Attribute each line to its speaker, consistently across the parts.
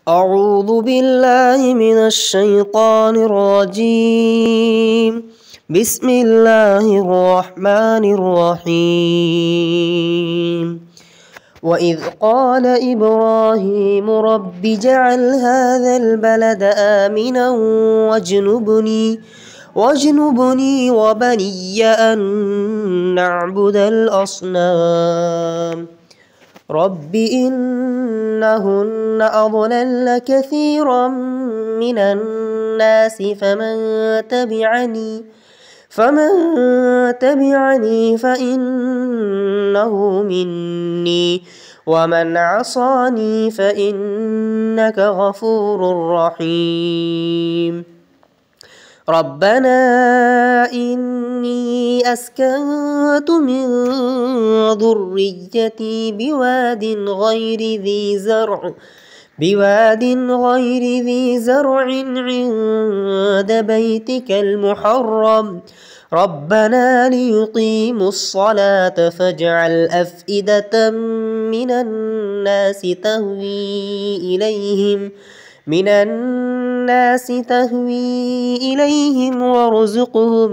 Speaker 1: أعوذ بالله من الشيطان الرجيم. بسم الله الرحمن الرحيم. وإذ قال إبراهيم رب اجعل هذا البلد آمنا واجنبني وبني أن نعبد الأصنام. رب إنهن أضللن كثيرا من الناس فمن تبعني فإنه مني ومن عصاني فإنك غفور رحيم. ربنا إني أسكنت من ذريتي بواد غير ذي زرع عند بيتك المحرم ربنا ليقيموا الصلاة فاجعل أفئدة من الناس تهوي إليهم وارزقهم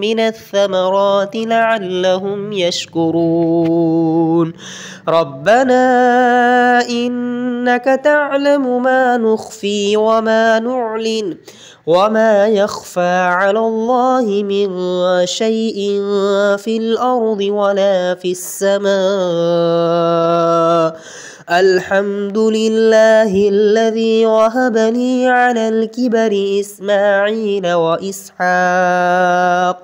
Speaker 1: من الثمرات لعلهم يشكرون. ربنا إنك تعلم ما نخفي وما نعلن وما يخفى على الله من شيء في الأرض ولا في السماء. الحمد لله الذي وهب لي على الكبر إسماعيل وإسحاق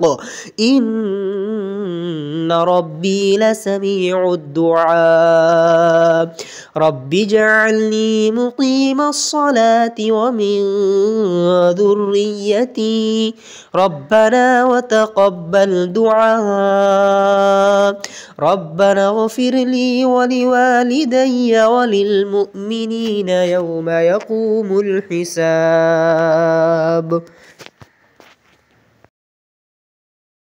Speaker 1: إن ربي لسميع الدعاء. رب اجعلني مقيم الصلاة ومن ذريتي ربنا وتقبل دعاء. ربنا اغفر لي ولوالدي وللمؤمنين يوم يقوم الحساب.